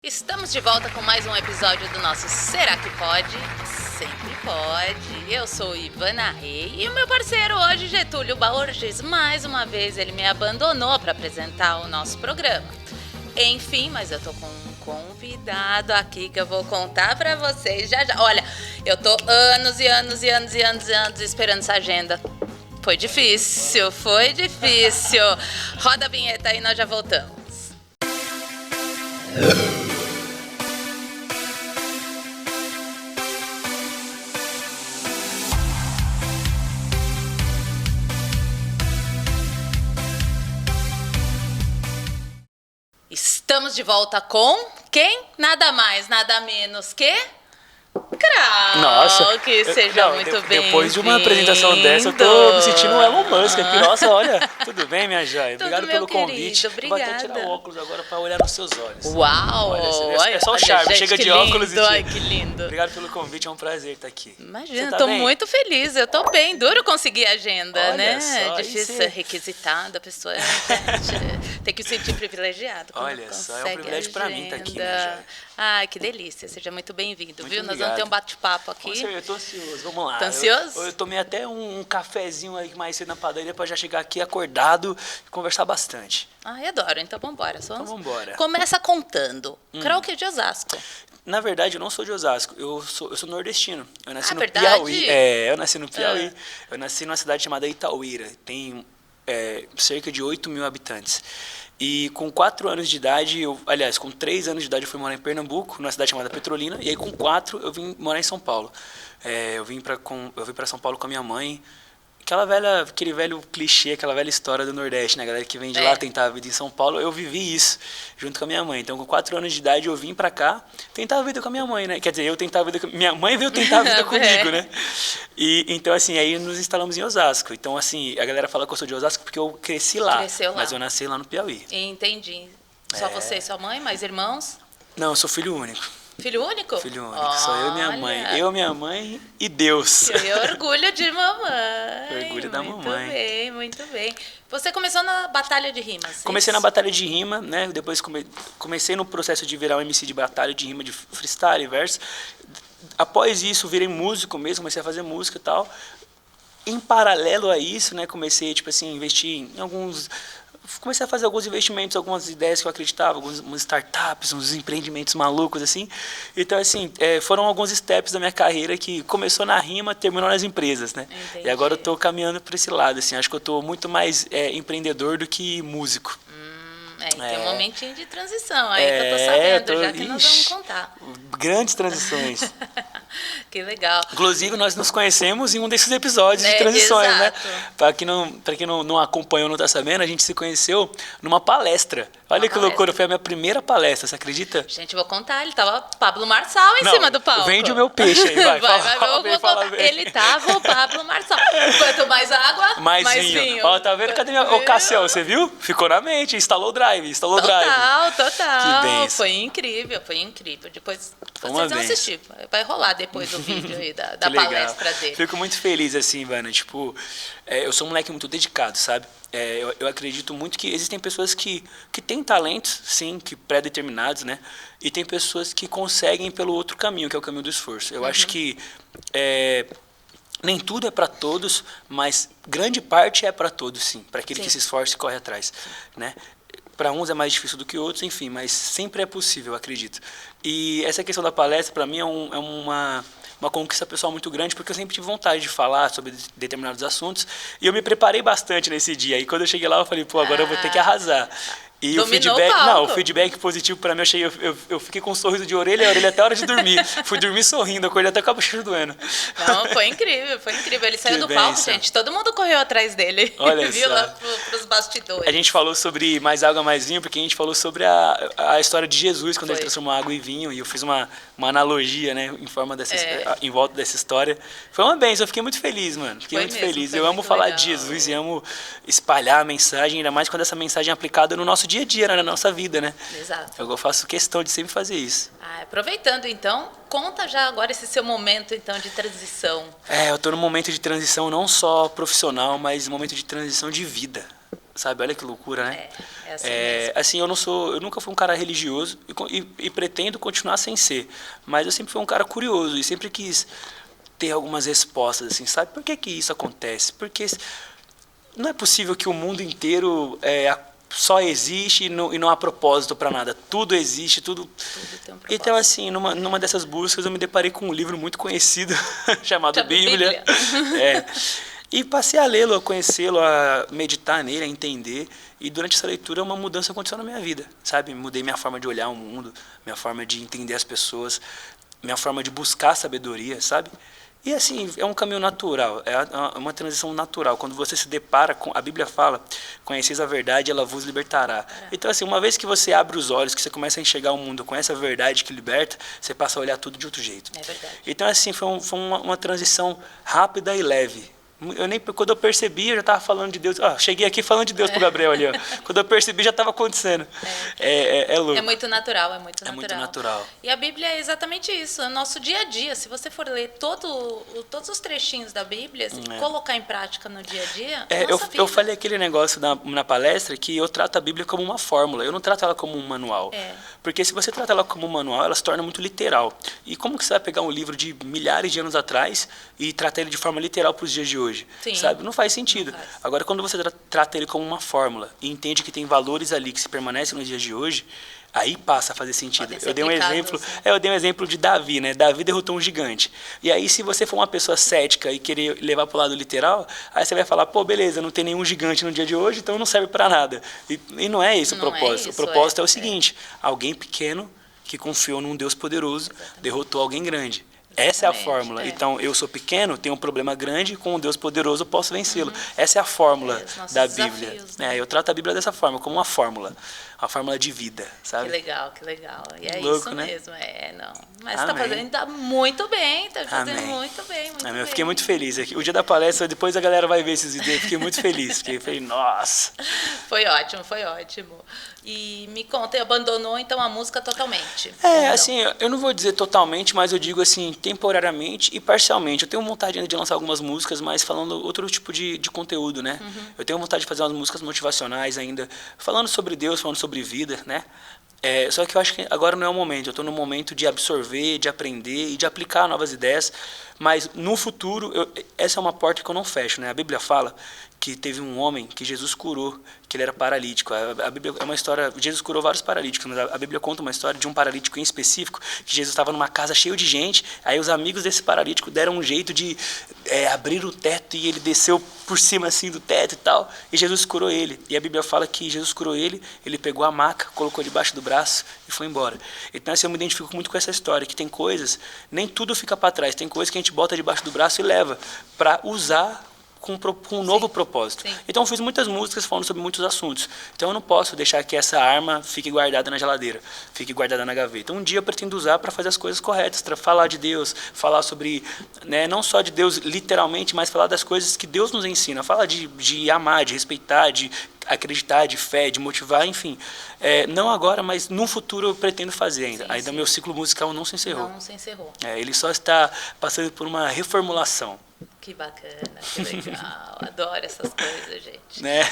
Estamos de volta com mais um episódio do nosso Será que Pode? Sempre pode. Eu sou Ivana Rei e o meu parceiro hoje, Getúlio Borges, mais uma vez ele me abandonou para apresentar o nosso programa. Enfim, mas eu tô com um convidado aqui que eu vou contar para vocês já. Olha, eu tô anos esperando essa agenda. Foi difícil. Roda a vinheta aí, nós já voltamos. Estamos de volta com quem? Nada mais, nada menos que... Nossa, que seja muito bem-vindo. Depois de uma apresentação dessa, eu tô me sentindo um Elon Musk aqui. Nossa, olha, tudo bem, minha joia? Obrigado pelo convite. Obrigada. Vou até tirar o óculos agora para olhar nos seus olhos. Uau! Olha, é só o charme, chega de óculos e tira. Ai, que lindo. Obrigado pelo convite, é um prazer estar aqui. Imagina, tô muito feliz, eu tô bem. Duro conseguir agenda, olha né? Só, é difícil ser requisitada, a pessoa tem que se sentir privilegiado. Olha só, é um privilégio para mim estar aqui, minha joia. Ai, que delícia, seja muito bem-vindo, viu? Obrigado. Nós vamos ter um bate-papo aqui. Eu tô ansioso, vamos lá. Tá ansioso? Eu tomei até um cafezinho aí mais cedo na padaria para já chegar aqui acordado e conversar bastante. Ai, adoro, então vambora. Então vambora. Começa contando. Croque de Osasco. Na verdade, eu não sou de Osasco, eu sou nordestino. Eu nasci no verdade? Piauí. Eu nasci no Piauí. Eu nasci numa cidade chamada Itauíra. Tem cerca de 8 mil habitantes. E com 4 anos de idade, com 3 anos de idade eu fui morar em Pernambuco, numa cidade chamada Petrolina, e aí com 4 eu vim morar em São Paulo. Eu vim para São Paulo com a minha mãe. Aquele velho clichê, aquela velha história do Nordeste, né? A galera que vem de lá tentar a vida em São Paulo, eu vivi isso junto com a minha mãe. Então, com 4 anos de idade, eu vim pra cá tentar a vida com a minha mãe, né? Quer dizer, eu tentava a vida com... Minha mãe veio tentar a vida comigo, né? E, então, assim, aí nos instalamos em Osasco. Então, assim, a galera fala que eu sou de Osasco porque eu cresci lá. Cresceu lá. Mas eu nasci lá no Piauí. Entendi. Só você e sua mãe? Mais irmãos? Não, eu sou filho único. Filho único? Filho único, só eu e minha mãe. Eu, minha mãe e Deus. Que orgulho de mamãe. Orgulho da Muito bem, mamãe. muito bem. Você começou na batalha de rimas? Comecei na batalha de rima, né? Depois comecei no processo de virar um MC de batalha de rima, de freestyle e verso. Após isso, virei músico mesmo, comecei a fazer música e tal. Em paralelo a isso, né? Comecei, investir em alguns... Comecei a fazer alguns investimentos, algumas ideias que eu acreditava, algumas startups, uns empreendimentos malucos, assim. Então, assim, foram alguns steps da minha carreira que começou na rima, terminou nas empresas, né? Entendi. E agora eu estou caminhando para esse lado, assim. Acho que eu estou muito mais empreendedor do que músico. Tem um momentinho de transição aí que eu tô sabendo, já que nós vamos contar. Grandes transições. Que legal. Inclusive, nós nos conhecemos em um desses episódios de transições, exato. né? Para quem não acompanhou, não está sabendo, a gente se conheceu numa palestra. Olha que loucura, foi a minha primeira palestra, você acredita? Gente, eu vou contar, ele tava Pablo Marçal em cima do palco. Vende o meu peixe aí, vai. Eu vou contar. Ele tava o Pablo Marçal. Quanto mais água, mais vinho. Ó, tá vendo? Cadê o Cassiel, você viu? Ficou na mente, instalou o drive. Total. Que benção. Foi incrível. Depois vocês vão assistir. Vai rolar depois o vídeo aí da palestra dele. Fico muito feliz, assim, Ivana. Eu sou um moleque muito dedicado, sabe? Eu acredito muito que existem pessoas que têm talentos, sim, que pré-determinados, né? E tem pessoas que conseguem pelo outro caminho, que é o caminho do esforço. Eu acho que nem tudo é para todos, mas grande parte é para todos, sim. Para aquele que se esforça e corre atrás, né? Para uns é mais difícil do que outros, enfim, mas sempre é possível, eu acredito. E essa questão da palestra, para mim, é uma conquista pessoal muito grande, porque eu sempre tive vontade de falar sobre determinados assuntos, e eu me preparei bastante nesse dia. E quando eu cheguei lá, eu falei, agora eu vou ter que arrasar. E o feedback positivo para mim, eu fiquei com um sorriso de orelha a orelha até a hora de dormir. Fui dormir sorrindo, acordei até com a bochecha doendo. Não, foi incrível. Ele saiu do palco, gente. Todo mundo correu atrás dele. Olha viu só. lá pros bastidores. A gente falou sobre mais água, mais vinho, porque a gente falou sobre a história de Jesus, quando ele transformou água em vinho, e eu fiz uma analogia, né, em volta dessa história. Foi uma bênção, eu fiquei muito feliz, mano. Fiquei muito feliz. Eu amo falar de Jesus e amo espalhar a mensagem, ainda mais quando essa mensagem é aplicada no nosso dia a dia, na nossa vida, né? Exato. Eu faço questão de sempre fazer isso. Aproveitando, então, conta já agora esse seu momento, então, de transição. Eu tô num momento de transição não só profissional, mas um momento de transição de vida. sabe? Olha que loucura, né? É assim mesmo. Assim, eu nunca fui um cara religioso e pretendo continuar sem ser, mas eu sempre fui um cara curioso e sempre quis ter algumas respostas, assim, sabe? Por que que isso acontece? Porque não é possível que o mundo inteiro só existe e não há propósito para nada. Tudo existe, tudo. Tudo tem um propósito. Então, assim, numa dessas buscas, eu me deparei com um livro muito conhecido chamado Bíblia. E passei a lê-lo, a conhecê-lo, a meditar nele, a entender. E durante essa leitura, uma mudança aconteceu na minha vida, sabe? Mudei minha forma de olhar o mundo, minha forma de entender as pessoas, minha forma de buscar sabedoria, sabe? E assim, é um caminho natural, é uma transição natural. Quando você se depara com, a Bíblia fala, conheceis a verdade, ela vos libertará. Então assim, uma vez que você abre os olhos, que você começa a enxergar o mundo com essa verdade que liberta, você passa a olhar tudo de outro jeito. É verdade. Então assim, foi uma transição rápida e leve. Quando eu percebi, eu já estava falando de Deus. Cheguei aqui falando de Deus pro Gabriel ali. Ó. Quando eu percebi, já estava acontecendo. É louco. É muito natural, é muito natural. É muito natural. E a Bíblia é exatamente isso, é o nosso dia a dia. Se você for ler todos os trechinhos da Bíblia, se colocar em prática no dia a dia, eu falei aquele negócio na palestra que eu trato a Bíblia como uma fórmula. Eu não trato ela como um manual. Porque se você trata ela como um manual, ela se torna muito literal. E como que você vai pegar um livro de milhares de anos atrás e tratar ele de forma literal para os dias de hoje? Sim. Sabe? Não faz sentido. Agora, quando você trata ele como uma fórmula e entende que tem valores ali que se permanecem nos dias de hoje, aí passa a fazer sentido. Eu dei um exemplo de Davi, né? Davi derrotou um gigante. E aí, se você for uma pessoa cética e querer levar para o lado literal, aí você vai falar, pô, beleza, não tem nenhum gigante no dia de hoje, então não serve para nada. E não é esse o propósito. O propósito é o seguinte, alguém pequeno que confiou num Deus poderoso, derrotou alguém grande. Essa é a fórmula. Então, eu sou pequeno, tenho um problema grande, com um Deus poderoso eu posso vencê-lo. Essa é a fórmula da Bíblia. Desafios, né? Eu trato a Bíblia dessa forma, como uma fórmula de vida, sabe? Que legal, que legal. E é Louco, isso né? mesmo, não. Mas está fazendo muito bem, está fazendo Amém. muito bem, muito bem. Eu fiquei muito feliz. O dia da palestra, depois a galera vai ver esses vídeos, eu fiquei muito feliz. Falei, nossa. Foi ótimo, foi ótimo. E me conta, abandonou então a música totalmente? Assim, eu não vou dizer totalmente, mas eu digo assim, temporariamente e parcialmente. Eu tenho vontade ainda de lançar algumas músicas, mas falando outro tipo de conteúdo, né? Eu tenho vontade de fazer umas músicas motivacionais ainda, falando sobre Deus, falando sobre vida, né? Só que eu acho que agora não é o momento. Eu estou no momento de absorver, de aprender e de aplicar novas ideias. Mas no futuro, essa é uma porta que eu não fecho, né? A Bíblia fala que teve um homem que Jesus curou, que ele era paralítico. A Bíblia é uma história, Jesus curou vários paralíticos, mas a Bíblia conta uma história de um paralítico em específico, que Jesus estava numa casa cheia de gente, aí os amigos desse paralítico deram um jeito de abrir o teto e ele desceu por cima assim do teto e tal, e Jesus curou ele. E a Bíblia fala que Jesus curou ele pegou a maca, colocou debaixo do braço e foi embora. Então assim, eu me identifico muito com essa história, que tem coisas, nem tudo fica para trás, tem coisas que a gente bota debaixo do braço e leva para usar com um novo propósito. Sim. Então eu fiz muitas músicas falando sobre muitos assuntos. Então eu não posso deixar que essa arma fique guardada na geladeira, fique guardada na gaveta. Um dia eu pretendo usar para fazer as coisas corretas, para falar de Deus, falar sobre, né, não só de Deus literalmente, mas falar das coisas que Deus nos ensina. Falar de amar, de respeitar, de acreditar, de fé, de motivar, enfim. Não agora, mas no futuro eu pretendo fazer ainda. Ainda meu ciclo musical não se encerrou. Não se encerrou. Ele só está passando por uma reformulação. Que bacana, que legal. Adoro essas coisas, gente. Né?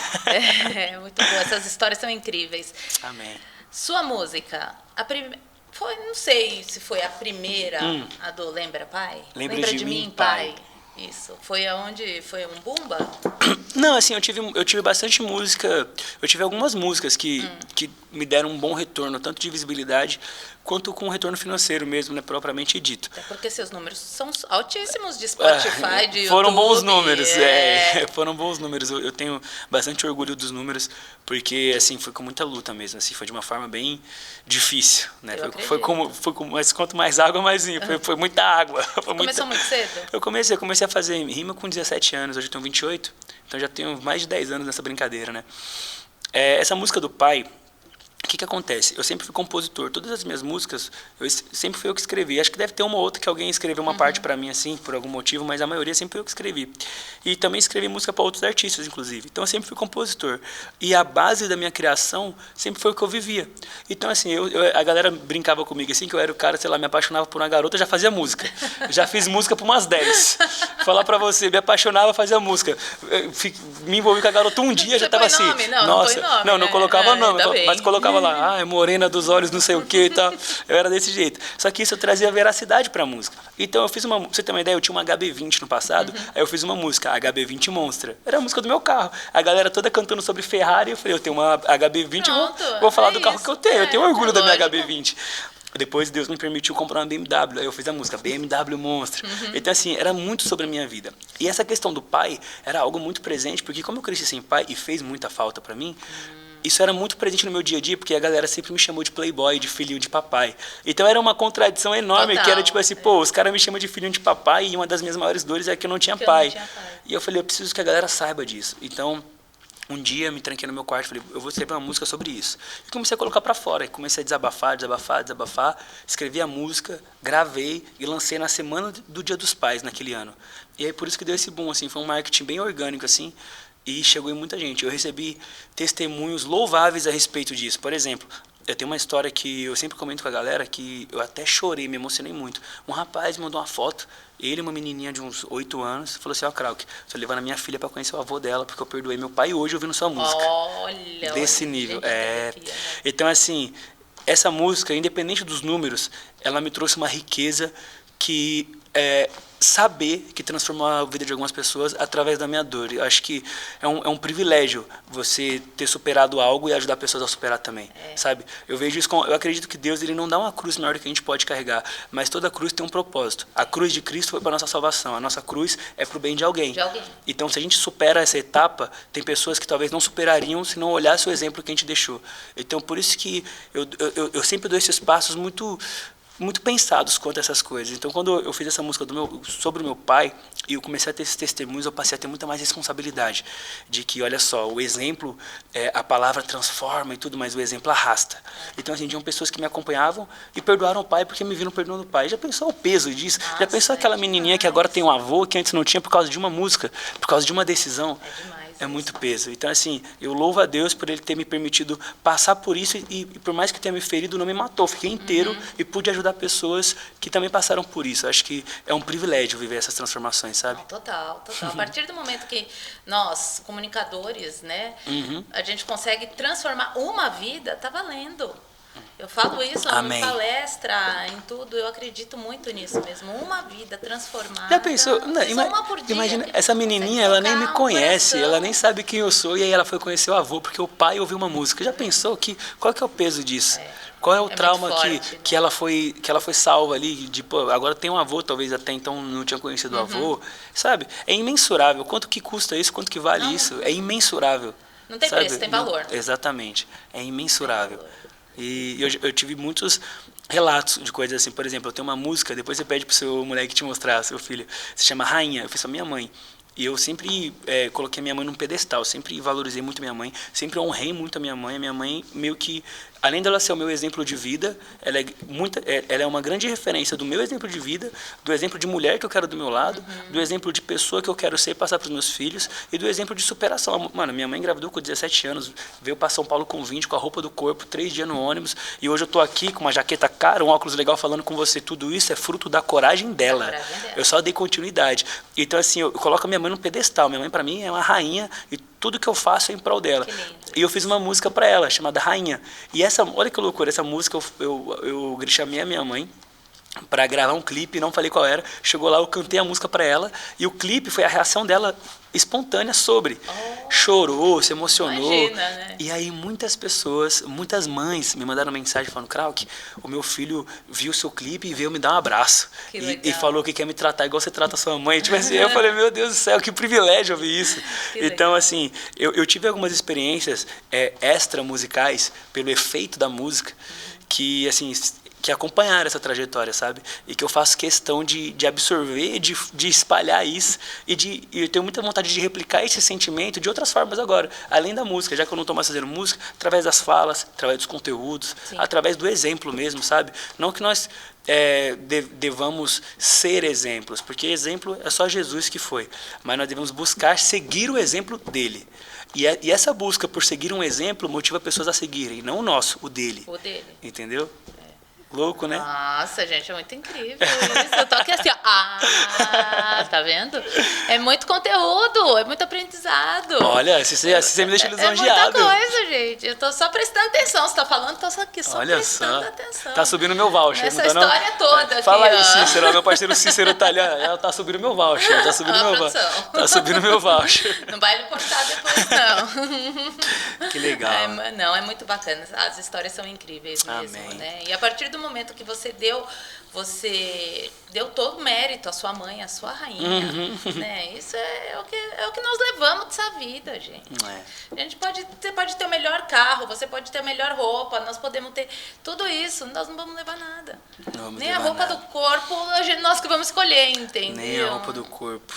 Muito bom. Essas histórias são incríveis. Amém. Sua música, não sei se foi a primeira, a do Lembra Pai? Lembra de mim, Pai. Isso. Foi aonde? Foi um Bumba? Não, assim, eu tive bastante música, eu tive algumas músicas que me deram um bom retorno, tanto de visibilidade, quanto com retorno financeiro mesmo, né, propriamente dito. Até porque seus números são altíssimos de Spotify, de YouTube. Foram bons números, foram bons números. Eu tenho bastante orgulho dos números, porque, assim, foi com muita luta mesmo, assim, foi de uma forma bem difícil, né? Mas quanto mais água, mais vinho. Foi muita água. Começou muito cedo? Eu comecei a fazer rima com 17 anos, hoje eu tenho 28, então já tenho mais de 10 anos nessa brincadeira, né? Essa música do Pai, O que acontece? Eu sempre fui compositor. Todas as minhas músicas, sempre fui eu que escrevi. Acho que deve ter uma ou outra que alguém escreveu uma parte para mim, assim, por algum motivo, mas a maioria sempre fui eu que escrevi. E também escrevi música para outros artistas, inclusive. Então, eu sempre fui compositor. E a base da minha criação sempre foi o que eu vivia. Então, assim, a galera brincava comigo, assim, que eu era o cara, sei lá, me apaixonava por uma garota, já fazia música. Já fiz música por umas 10. Falar para você, me apaixonava, fazia música. Me envolvi com a garota um dia, Você já estava assim. nome? Não, nossa, não, não colocava nome, mas colocava bem. lá, é morena dos olhos, não sei o que e tal. Eu era desse jeito. Só que isso trazia veracidade pra música. Então eu fiz uma, pra você ter uma ideia, eu tinha uma HB20 no passado, aí eu fiz uma música, a HB20 Monstra. Era a música do meu carro. A galera toda cantando sobre Ferrari, eu falei, eu tenho uma HB20, vou falar do carro que eu tenho. Eu tenho orgulho da minha HB20. Depois Deus me permitiu comprar uma BMW, aí eu fiz a música BMW Monstra. Então assim, era muito sobre a minha vida. E essa questão do pai era algo muito presente, porque como eu cresci sem pai e fez muita falta pra mim, isso era muito presente no meu dia a dia, porque a galera sempre me chamou de playboy, de filhinho de papai. Então era uma contradição enorme, Total, que era tipo assim, pô, os caras me chamam de filhinho de papai e uma das minhas maiores dores é que eu não tinha pai. E eu falei, eu preciso que a galera saiba disso. Então, um dia me tranquei no meu quarto, falei, eu vou escrever uma música sobre isso. E comecei a colocar pra fora, e comecei a desabafar, escrevi a música, gravei e lancei na semana do Dia dos Pais, naquele ano. E aí por isso que deu esse boom, assim, foi um marketing bem orgânico, assim, e chegou em muita gente. Eu recebi testemunhos louváveis a respeito disso. Por exemplo, eu tenho uma história que eu sempre comento com a galera, que eu até chorei, me emocionei muito. Um rapaz me mandou uma foto, ele e uma menininha de uns 8 anos, falou assim, ó, Krauk, estou levando a minha filha para conhecer o avô dela, porque eu perdoei meu pai hoje ouvindo sua música. Olha, desse nível. Gente, então, assim, essa música, independente dos números, ela me trouxe uma riqueza que saber que transformou a vida de algumas pessoas através da minha dor. Eu acho que é um privilégio você ter superado algo e ajudar pessoas a superar também, sabe? Eu vejo isso eu acredito que Deus ele não dá uma cruz maior do que a gente pode carregar, mas toda cruz tem um propósito. A cruz de Cristo foi para nossa salvação, a nossa cruz é para o bem de alguém. Então, se a gente supera essa etapa, tem pessoas que talvez não superariam se não olhasse o exemplo que a gente deixou. Então, por isso que eu sempre dou esses passos muito pensados quanto a essas coisas. Então, quando eu fiz essa música sobre o meu pai, e eu comecei a ter esses testemunhos, eu passei a ter muita mais responsabilidade. De que, olha só, o exemplo, a palavra transforma e tudo, mas o exemplo arrasta. Então, assim, tinham pessoas que me acompanhavam e perdoaram o pai porque me viram perdoando o pai. Já pensou o peso disso? Já pensou aquela menininha que agora tem um avô que antes não tinha por causa de uma música, por causa de uma decisão? É muito peso. Então, assim, eu louvo a Deus por Ele ter me permitido passar por isso e por mais que tenha me ferido, não me matou. Fiquei inteiro e pude ajudar pessoas que também passaram por isso. Acho que é um privilégio viver essas transformações, sabe? Total. A partir do momento que nós, comunicadores, né, a gente consegue transformar uma vida, tá valendo. Eu falo isso Amém. Em palestra, em tudo, eu acredito muito nisso mesmo. Uma vida transformada. Já pensou? Não, uma por dia, imagina, essa menininha, ela nem me conhece, ela nem sabe quem eu sou, e aí ela foi conhecer o avô, porque o pai ouviu uma música. Já pensou qual que é o peso disso? Qual é o trauma forte, que ela foi salva ali, de, pô, agora tem um avô, talvez até então não tinha conhecido o avô, sabe? É imensurável. Quanto que custa isso, quanto que vale isso? É imensurável. Não tem preço, tem valor. Exatamente. É imensurável. E eu tive muitos relatos de coisas assim. Por exemplo, eu tenho uma música, depois você pede pro seu moleque te mostrar, seu filho. Se chama Rainha, eu fiz pra minha mãe. E eu sempre coloquei minha mãe num pedestal, sempre valorizei muito minha mãe, sempre honrei muito a minha mãe. A minha mãe meio que, além dela ser o meu exemplo de vida, ela é uma grande referência do meu exemplo de vida, do exemplo de mulher que eu quero do meu lado, do exemplo de pessoa que eu quero ser e passar para os meus filhos, e do exemplo de superação. Mano, minha mãe engravidou com 17 anos, veio para São Paulo com 20, com a roupa do corpo, 3 dias no ônibus, e hoje eu tô aqui com uma jaqueta cara, um óculos legal falando com você. Tudo isso é fruto da coragem dela. Eu só dei continuidade. Então, assim, eu coloco a minha mãe num pedestal. Minha mãe, para mim, é uma rainha, e tudo que eu faço é em prol dela. E eu fiz uma música para ela, chamada Rainha. E olha que loucura, essa música eu chamei a minha mãe para gravar um clipe, não falei qual era. Chegou lá, eu cantei a música para ela, e o clipe foi a reação dela espontânea sobre. Chorou, se emocionou. Imagina, né? E aí muitas pessoas, muitas mães me mandaram mensagem falando, Krauk, o meu filho viu o seu clipe e veio me dar um abraço. E falou que quer me tratar igual você trata a sua mãe. Tipo assim, eu falei, meu Deus do céu, que privilégio ouvir isso. Então, assim, eu tive algumas experiências extra musicais pelo efeito da música, que, assim, que acompanharam essa trajetória, sabe? E que eu faço questão de absorver, de espalhar isso e eu tenho muita vontade de replicar esse sentimento de outras formas agora, além da música, já que eu não estou mais fazendo música, através das falas, através dos conteúdos, através do exemplo mesmo, sabe? Não que nós devamos ser exemplos, porque exemplo é só Jesus que foi, mas nós devemos buscar seguir o exemplo dele. E essa busca por seguir um exemplo motiva pessoas a seguirem, não o nosso, o dele. O dele. Entendeu? Louco, né? Nossa, gente, é muito incrível isso. Eu tô aqui assim, ó. Tá vendo? É muito conteúdo, é muito aprendizado. Olha, você me deixa lisonjeado. É muita coisa, gente. Eu tô só prestando atenção. Você tá falando, tô só aqui só prestando atenção. Tá subindo meu voucher. Essa não tá, história não? toda aqui, Fala aí, ó. Cícero, meu parceiro Cícero tá ali, ela tá subindo meu voucher. Tá subindo meu voucher. Tá subindo meu voucher. Não vai lhe cortar depois, não. Que legal. Não, é muito bacana. As histórias são incríveis mesmo, Amém. né? E a partir do momento que você deu todo o mérito à sua mãe, à sua rainha, né? Isso é o que nós levamos dessa vida, gente. Você pode ter o melhor carro, você pode ter a melhor roupa, nós podemos ter tudo isso, nós não vamos levar nada. Nem a roupa do corpo, nós que vamos escolher, entendeu? Nem a roupa do corpo.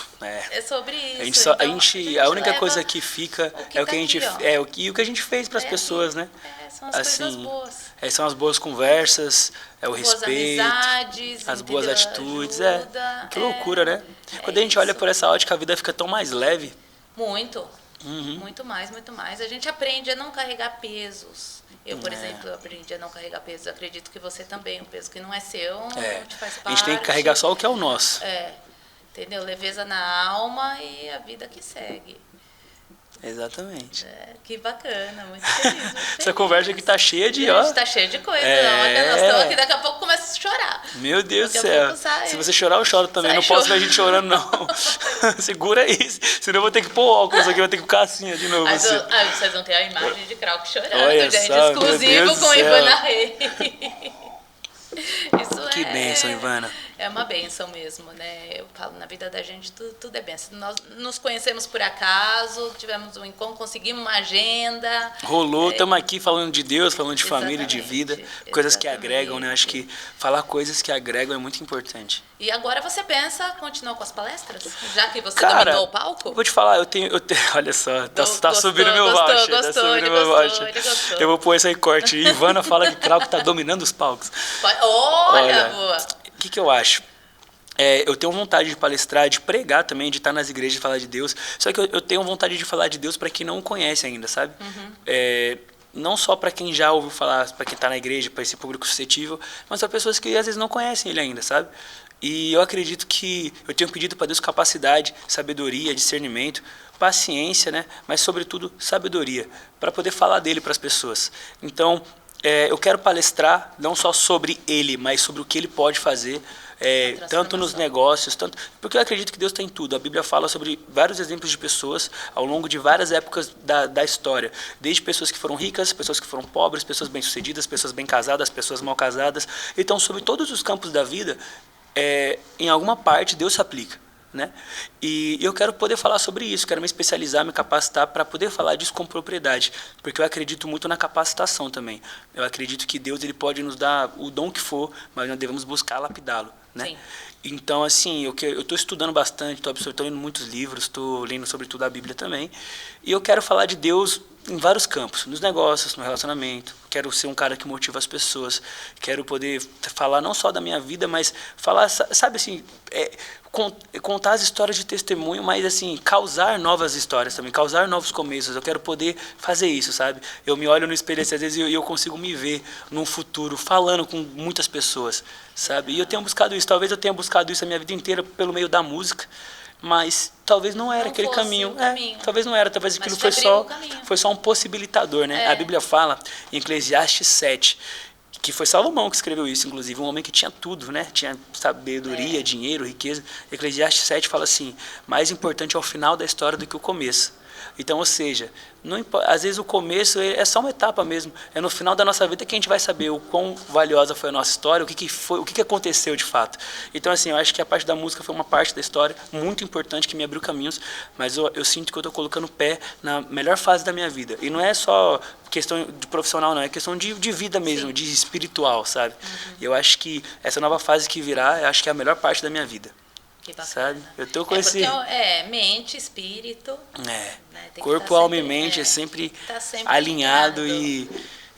É sobre isso. A única coisa que fica é o que a gente o que a gente fez para as pessoas, né? São as coisas boas. São as boas conversas, o boas respeito, amizades, as boas atitudes. Ajuda, que loucura, né? Quando a gente olha por essa ótica, a vida fica tão mais leve. Muito. Muito mais. A gente aprende a não carregar pesos. Eu, por exemplo, aprendi a não carregar pesos. Eu acredito que você também. Um peso que não é seu, não te faz parte. A gente tem que carregar só o que é o nosso. Entendeu? Leveza na alma e a vida que segue. Exatamente. Que bacana, muito feliz. Essa conversa aqui tá cheia de, Tá cheia de coisa. Olha, nós estamos aqui, daqui a pouco começa a chorar. Meu Deus do céu. Se você chorar, eu choro também. Não posso ver a gente chorando, não. Segura isso. Senão eu vou ter que pôr óculos aqui, vou ter que ficar assim, de novo. Vocês vão ter a imagem de Krauke chorando, olha gente. Só, exclusivo com Ivana Rei. Que bênção, Ivana. É uma bênção mesmo, né? Eu falo, na vida da gente tudo é bênção. Nós nos conhecemos por acaso, tivemos um encontro, conseguimos uma agenda. Rolou, estamos aqui falando de Deus, falando de família, de vida, coisas que agregam, né? Acho que falar coisas que agregam é muito importante. E agora você pensa continuar com as palestras? Já que você dominou o palco? Vou te falar, eu tenho olha só, tá subindo meu voucher. Ele gostou. Eu vou pôr isso aí corte. Ivana fala que Krauke tá dominando os palcos. Olha, boa. O que eu acho? Eu tenho vontade de palestrar, de pregar também, de estar nas igrejas e falar de Deus. Só que eu tenho vontade de falar de Deus para quem não o conhece ainda, sabe? Não só para quem já ouviu falar, para quem está na igreja, para esse público suscetível, mas para pessoas que às vezes não conhecem ele ainda, sabe? E eu acredito que eu tenho pedido para Deus capacidade, sabedoria, discernimento, paciência, né? Mas sobretudo sabedoria, para poder falar dele para as pessoas. Então, eu quero palestrar não só sobre ele, mas sobre o que ele pode fazer, tanto nos negócios, porque eu acredito que Deus tem tudo. A Bíblia fala sobre vários exemplos de pessoas ao longo de várias épocas da história, desde pessoas que foram ricas, pessoas que foram pobres, pessoas bem-sucedidas, pessoas bem casadas, pessoas mal casadas. Então, sobre todos os campos da vida, em alguma parte Deus se aplica. Né? E eu quero poder falar sobre isso, quero me especializar, me capacitar para poder falar disso com propriedade, porque eu acredito muito na capacitação também. Eu acredito que Deus ele pode nos dar o dom que for, mas nós devemos buscar lapidá-lo, né? Sim. Então, assim, eu estou estudando bastante, estou lendo muitos livros, estou lendo sobretudo a Bíblia também, e eu quero falar de Deus em vários campos, nos negócios, no relacionamento. Quero ser um cara que motiva as pessoas, quero poder falar não só da minha vida, mas falar, sabe assim, contar as histórias de testemunho, mas assim, causar novas histórias também, causar novos começos. Eu quero poder fazer isso, sabe? Eu me olho no espelho às vezes e eu consigo me ver num futuro falando com muitas pessoas, sabe? E eu tenho buscado isso, talvez eu tenha buscado isso a minha vida inteira pelo meio da música, mas talvez não era aquele caminho. Talvez não era, talvez aquilo foi só um possibilitador, né? A Bíblia fala em Eclesiastes 7, que foi Salomão que escreveu isso, inclusive, um homem que tinha tudo, né? Tinha sabedoria, dinheiro, riqueza. Eclesiastes 7 fala assim: mais importante é o final da história do que o começo. Então, ou seja, às vezes o começo é só uma etapa mesmo. É no final da nossa vida que a gente vai saber o quão valiosa foi a nossa história, o que aconteceu de fato. Então, assim, eu acho que a parte da música foi uma parte da história muito importante que me abriu caminhos, mas eu sinto que eu estou colocando o pé na melhor fase da minha vida. E não é só questão de profissional, não, é questão de vida mesmo, Sim. de espiritual, sabe? E eu acho que essa nova fase que virá, eu acho que é a melhor parte da minha vida. Que bacana. Sabe? Eu tô com esse... mente, espírito... Né? Corpo, alma e mente é sempre alinhado e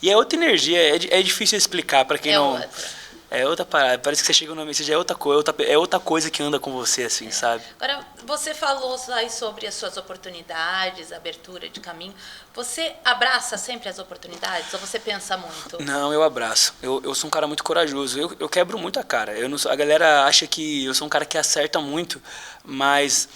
é outra energia, é difícil explicar para quem não... Outra. É outra parada, parece que você chega no mensagem, é outra coisa que anda com você, assim, sabe? Agora, você falou aí sobre as suas oportunidades, abertura de caminho. Você abraça sempre as oportunidades ou você pensa muito? Não, eu abraço. Eu sou um cara muito corajoso, eu quebro muito a cara. A galera acha que eu sou um cara que acerta muito, mas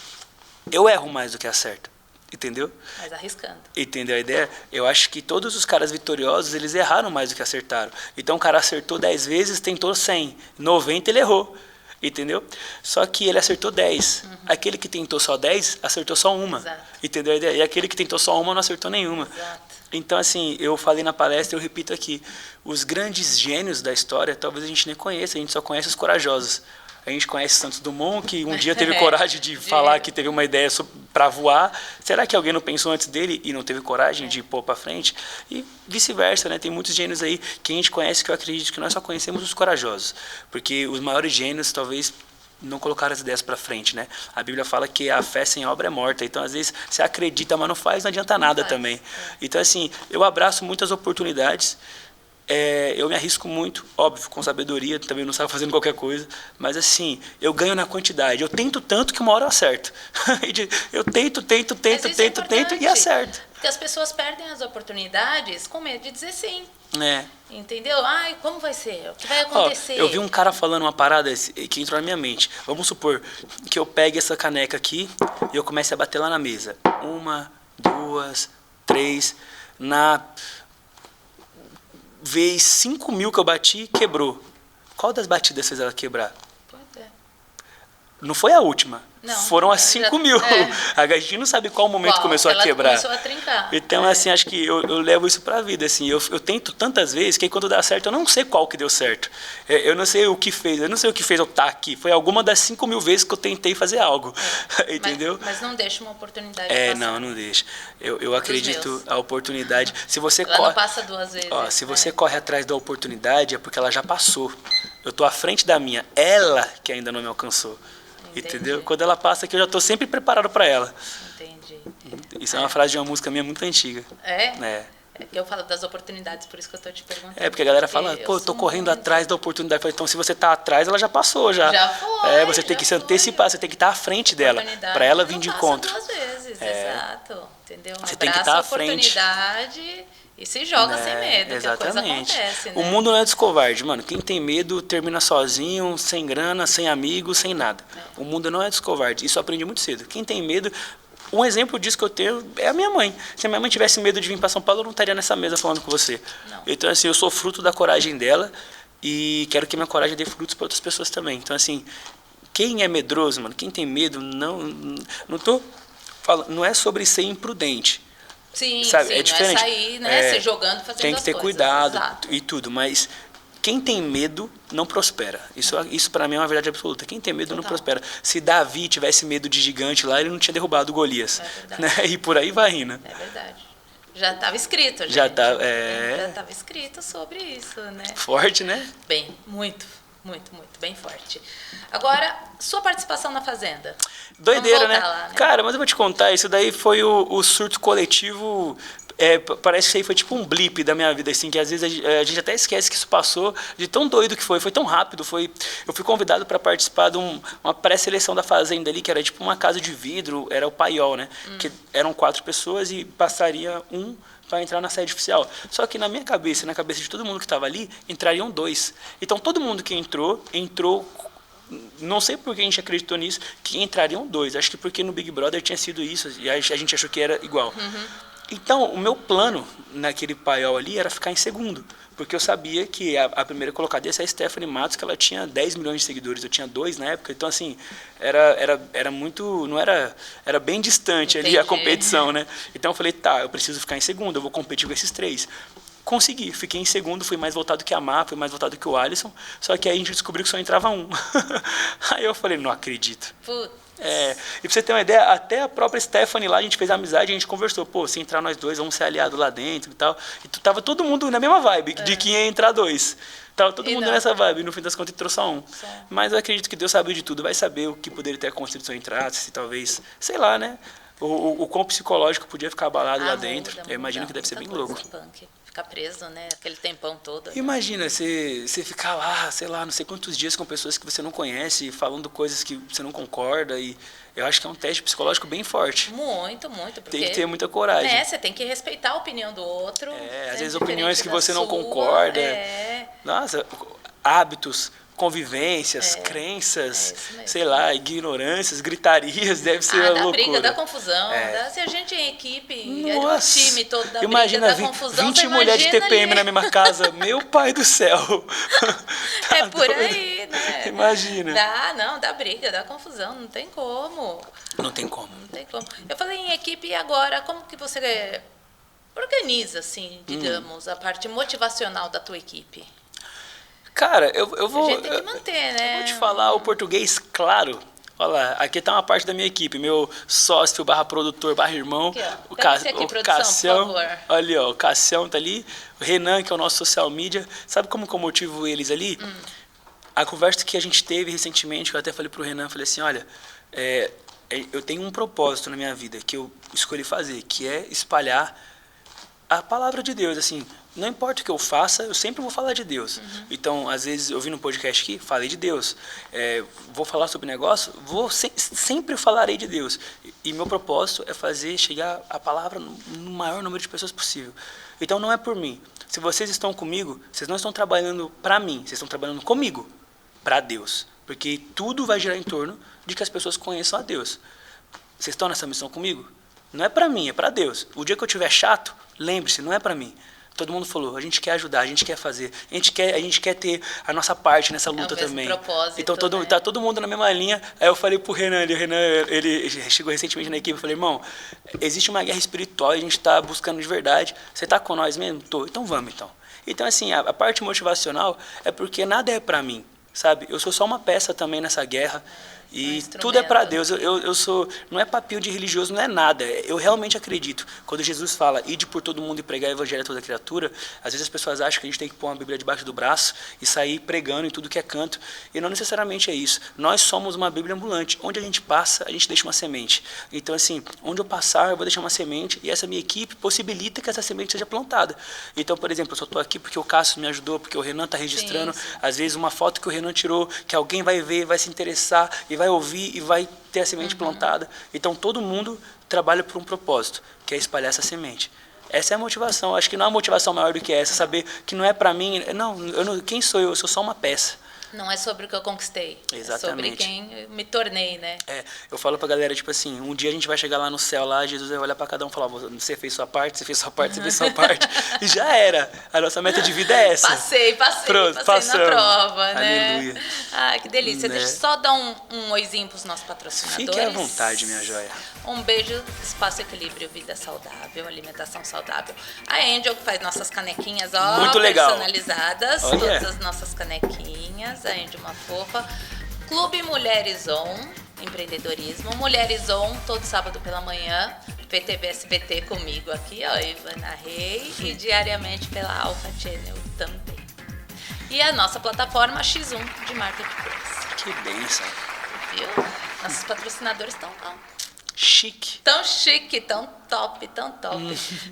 eu erro mais do que acerto. Entendeu? Mas arriscando. Entendeu a ideia? Eu acho que todos os caras vitoriosos, eles erraram mais do que acertaram. Então o cara acertou 10 vezes, tentou 100. 90 ele errou. Entendeu? Só que ele acertou 10. Aquele que tentou só 10, acertou só uma. Exato. Entendeu a ideia? E aquele que tentou só uma, não acertou nenhuma. Exato. Então, assim, eu falei na palestra, eu repito aqui. Os grandes gênios da história, talvez a gente nem conheça, a gente só conhece os corajosos. A gente conhece Santos Dumont, que um dia teve coragem de falar que teve uma ideia para voar. Será que alguém não pensou antes dele e não teve coragem de pôr para frente? E vice-versa, né? Tem muitos gênios aí que a gente conhece, que eu acredito que nós só conhecemos os corajosos. Porque os maiores gênios, talvez, não colocaram as ideias para frente, né? A Bíblia fala que a fé sem obra é morta. Então, às vezes, você acredita, mas não faz, não adianta nada também. Então, assim, eu abraço muitas oportunidades. Eu me arrisco muito, óbvio, com sabedoria, também não saio fazendo qualquer coisa, mas assim, eu ganho na quantidade. Eu tento tanto que uma hora eu acerto. Eu tento e acerto. Porque as pessoas perdem as oportunidades com medo de dizer sim. É. Entendeu? Ai, como vai ser? O que vai acontecer? Eu vi um cara falando uma parada que entrou na minha mente. Vamos supor que eu pegue essa caneca aqui e eu comece a bater lá na mesa. 1, 2, 3, vez 5.000 que eu bati, quebrou. Qual das batidas fez ela quebrar? Pois é. Não foi a última. Não, foram as 5.000. A gente não sabe qual momento começou a quebrar. Começou a trincar. Então, assim, acho que eu levo isso pra vida. Assim, eu tento tantas vezes que aí, quando dá certo, eu não sei qual que deu certo. Eu não sei o que fez. Eu não sei o que fez eu estar aqui. Foi alguma das 5.000 vezes que eu tentei fazer algo. Entendeu? Mas não deixa uma oportunidade passar. Não deixa. Eu acredito a oportunidade. Se você ela não passa 2 vezes. Se você corre atrás da oportunidade, é porque ela já passou. Eu tô à frente da minha. Ela que ainda não me alcançou. Entendeu? Quando ela passa aqui, eu já estou sempre preparado para ela. Entendi. Isso é uma frase de uma música minha muito antiga. É que eu falo das oportunidades, por isso que eu estou te perguntando. Porque a galera fala, eu tô correndo atrás da oportunidade. Então, se você tá atrás, ela já passou, já. Já foi. Você tem que se antecipar, você tem que estar à frente dela, para ela vir de encontro. 2 vezes, exato. Entendeu? Você tem que estar à frente. Oportunidade e se joga sem medo, exatamente. Que a coisa acontece, né? O mundo não é dos covardes, mano. Quem tem medo termina sozinho, sem grana, sem amigos, sem nada. O mundo não é dos covardes. Isso eu aprendi muito cedo. Quem tem medo... Um exemplo disso que eu tenho é a minha mãe. Se a minha mãe tivesse medo de vir para São Paulo, eu não estaria nessa mesa falando com você. Não. Então, assim, eu sou fruto da coragem dela e quero que minha coragem dê frutos para outras pessoas também. Então, assim, quem é medroso, mano, quem tem medo, não tô falando, não é sobre ser imprudente. Sim, sabe? Sim, é diferente. Não é sair, né, se jogando, fazendo tem que ter coisas. cuidado. Exato. E tudo, mas quem tem medo não prospera. Isso para mim é uma verdade absoluta. Quem tem medo não prospera. Se Davi tivesse medo de gigante lá, ele não tinha derrubado Golias. Né? E por aí vai indo. É verdade. Já estava escrito, gente. Já estava escrito sobre isso, né? Forte, né? Bem, muito, bem forte. Agora, sua participação na Fazenda. Doideira, né? Lá, né? Cara, mas eu vou te contar, isso daí foi o surto coletivo. Parece que aí foi tipo um blip da minha vida, assim, que às vezes a gente até esquece que isso passou, de tão doido que foi tão rápido. Eu fui convidado para participar de uma pré-seleção da Fazenda ali, que era tipo uma casa de vidro, era o paiol, né? Que eram 4 pessoas e passaria um para entrar na sede oficial. Só que na minha cabeça, na cabeça de todo mundo que estava ali, entrariam 2. Então todo mundo que entrou, não sei por que a gente acreditou nisso, que entrariam 2. Acho que porque no Big Brother tinha sido isso, e a gente achou que era igual. Então, o meu plano naquele paiol ali era ficar em segundo, porque eu sabia que a primeira colocada ia ser a Stephanie Matos, que ela tinha 10 milhões de seguidores, eu tinha 2 na época, então assim, era muito, não era, era bem distante ali a competição, né? Então eu falei, tá, eu preciso ficar em segundo, eu vou competir com esses 3. Consegui, fiquei em segundo, fui mais voltado que a Má, fui mais voltado que o Alisson, só que aí a gente descobriu que só entrava um. Aí eu falei, não acredito. Putz. E pra você ter uma ideia, até a própria Stephanie lá, a gente fez amizade, a gente conversou, pô, se entrar nós 2, vamos ser aliados lá dentro e tal. E tava todo mundo na mesma vibe, de que ia entrar 2. Tava todo mundo nessa vibe, e no fim das contas entrou só um. Mas eu acredito que Deus sabe de tudo, vai saber o que poderia ter acontecido se eu entrasse, se talvez, sei lá, né? O quão psicológico podia ficar abalado lá dentro. Eu imagino que deve ser bem louco. Ficar preso, né? Aquele tempão todo. Imagina, você ficar lá, sei lá, não sei quantos dias com pessoas que você não conhece, falando coisas que você não concorda. E eu acho que é um teste psicológico bem forte. Muito, muito. Porque, tem que ter muita coragem. Você tem que respeitar a opinião do outro. Às vezes opiniões que você não concorda. Nossa, hábitos, convivências, crenças, sei lá, ignorâncias, gritarias, deve ser uma loucura. Briga, dá confusão. Se a gente é equipe, nossa, o time todo da imagina briga, dá confusão. 20 mulheres de TPM na mesma casa. Meu pai do céu. É por aí, né? Imagina. Dá briga, dá confusão, não tem como. Não tem como. Não tem como. Eu falei em equipe e agora, como que você organiza, assim, digamos, a parte motivacional da tua equipe? Cara, eu vou... A gente tem que manter, né? Eu vou te falar o português claro. Olha lá, aqui tá uma parte da minha equipe, meu sócio / produtor / irmão, aqui, o produção, Cassião, olha, ó, o Cassião tá ali, o Renan, que é o nosso social media. Sabe como que eu motivo eles ali? A conversa que a gente teve recentemente, eu até falei pro Renan, falei assim, olha, eu tenho um propósito na minha vida que eu escolhi fazer, que é espalhar a palavra de Deus, assim, não importa o que eu faça, eu sempre vou falar de Deus. Então, às vezes, eu vim no podcast aqui, falei de Deus. Vou falar sobre negócio, sempre falarei de Deus. E meu propósito é fazer chegar a palavra no maior número de pessoas possível. Então, não é por mim. Se vocês estão comigo, vocês não estão trabalhando para mim, vocês estão trabalhando comigo, para Deus. Porque tudo vai girar em torno de que as pessoas conheçam a Deus. Vocês estão nessa missão comigo? Não é para mim, é para Deus. O dia que eu estiver chato, lembre-se, não é para mim. Todo mundo falou, a gente quer ajudar, a gente quer fazer, a gente quer ter a nossa parte nessa luta também. Propósito, então tá todo mundo na mesma linha. Aí eu falei pro Renan, ele chegou recentemente na equipe, eu falei, irmão, existe uma guerra espiritual e a gente está buscando de verdade. Você tá com nós mesmo? Tô. Então vamos então. Então assim, a parte motivacional é porque nada é para mim, sabe? Eu sou só uma peça também nessa guerra. E tudo é para Deus. Eu sou, não é papinho de religioso, não é nada. Eu realmente acredito. Quando Jesus fala, ide por todo mundo e pregar o evangelho a toda criatura, às vezes as pessoas acham que a gente tem que pôr uma Bíblia debaixo do braço e sair pregando em tudo que é canto. E não necessariamente é isso. Nós somos uma Bíblia ambulante. Onde a gente passa, a gente deixa uma semente. Então, assim, onde eu passar, eu vou deixar uma semente e essa minha equipe possibilita que essa semente seja plantada. Então, por exemplo, eu só estou aqui porque o Cássio me ajudou, porque o Renan está registrando. Sim. Às vezes, uma foto que o Renan tirou, que alguém vai ver, vai se interessar e vai ouvir e vai ter a semente plantada. Então, todo mundo trabalha por um propósito, que é espalhar essa semente. Essa é a motivação. Acho que não há motivação maior do que essa, saber que não é para mim. Não, quem sou eu? Eu sou só uma peça. Não é sobre o que eu conquistei. Exatamente. É sobre quem eu me tornei, né? Eu falo pra galera, tipo assim, um dia a gente vai chegar lá no céu, lá, Jesus vai olhar pra cada um e falar, você fez sua parte, você fez sua parte, você fez sua parte. E já era. A nossa meta de vida é essa. Passei na prova, né? Aleluia. Ah, que delícia. Deixa eu só dar um oizinho pros nossos patrocinadores. Fique à vontade, minha joia. Um beijo, Espaço Equilíbrio, Vida Saudável, Alimentação Saudável. A Angel que faz nossas canequinhas, muito legal, personalizadas. Todas as nossas canequinhas. A Angel uma fofa. Clube Mulheres On, empreendedorismo. Mulheres On, todo sábado pela manhã. PTV SBT comigo aqui, ó, Ivana Rei. E diariamente pela Alpha Channel também. E a nossa plataforma X1 de Marketplace. Que bênção. Viu? Nossos patrocinadores estão chique. Tão chique, tão top, tão top.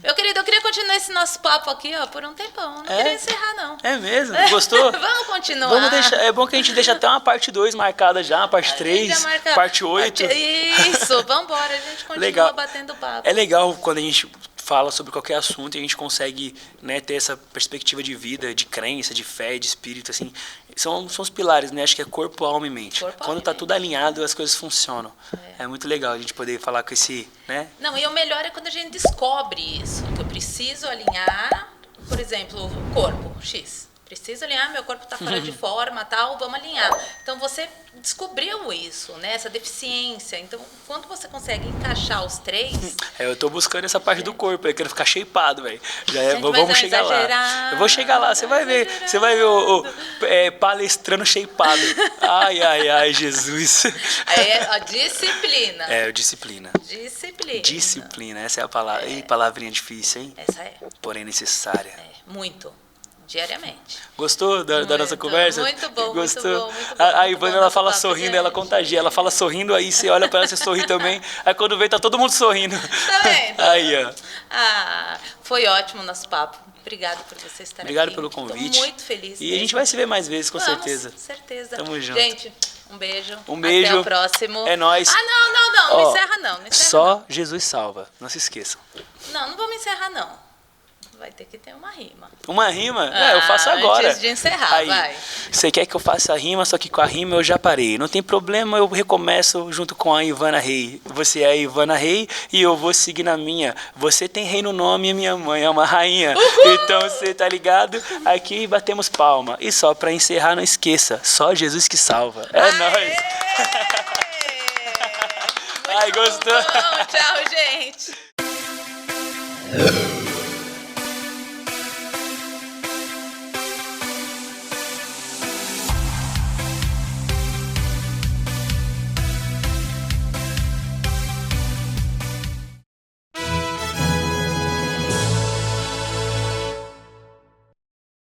Meu querido, eu queria continuar esse nosso papo aqui, ó, por um tempão. Não queria encerrar, não. É mesmo? Gostou? Vamos continuar. Vamos deixar, é bom que a gente deixe até uma parte 2 marcada já, uma parte 3, parte 8. Isso, vambora, a gente continua batendo papo. É legal quando a gente fala sobre qualquer assunto e a gente consegue, né, ter essa perspectiva de vida, de crença, de fé, de espírito, assim. São os pilares, né? Acho que é corpo, alma e mente. Quando tá tudo alinhado, as coisas funcionam. É muito legal a gente poder falar com esse, né? Não, e o melhor é quando a gente descobre isso, que eu preciso alinhar, por exemplo, o corpo, X. Preciso alinhar, meu corpo está fora de forma, tal, vamos alinhar. Então, você descobriu isso, né? Essa deficiência. Então, quando você consegue encaixar os três... Eu tô buscando essa parte do corpo, eu quero ficar shapeado, velho. Vamos chegar lá. Eu vou chegar lá, você vai ver o palestrando shapeado. Ai, Jesus. Aí é a disciplina. Disciplina. Disciplina. Disciplina, essa é a palavra. E palavrinha difícil, hein? Essa é. Porém necessária. Muito. Diariamente. Gostou da nossa conversa? Muito bom, Gostou? muito bom. A Ivana, ela fala sorrindo, ela contagia. Ela fala sorrindo, aí você olha pra ela, você sorri também. Aí quando vem, tá todo mundo sorrindo. Tá vendo? Aí, ó. Foi ótimo o nosso papo. Obrigado por você estar Obrigado aqui. pelo convite. Estou muito feliz. E a gente vai se ver mais vezes, com certeza. Certeza. Tamo junto. Gente, um beijo. Um beijo. Até o próximo. É nóis. Não. Me encerra não. Só Jesus salva. Não se esqueçam. Não vou me encerrar não. Vai ter que ter uma rima. Uma rima? Eu faço agora. Antes de encerrar, aí, vai. Você quer que eu faça a rima, só que com a rima eu já parei. Não tem problema, eu recomeço junto com a Ivana Rei. Você é a Ivana Rei e eu vou seguir na minha. Você tem rei no nome e minha mãe é uma rainha. Uhul! Então você tá ligado? Aqui batemos palma. E só pra encerrar, não esqueça, só Jesus que salva. É nóis. Ai, gostou? Bom, tchau, gente.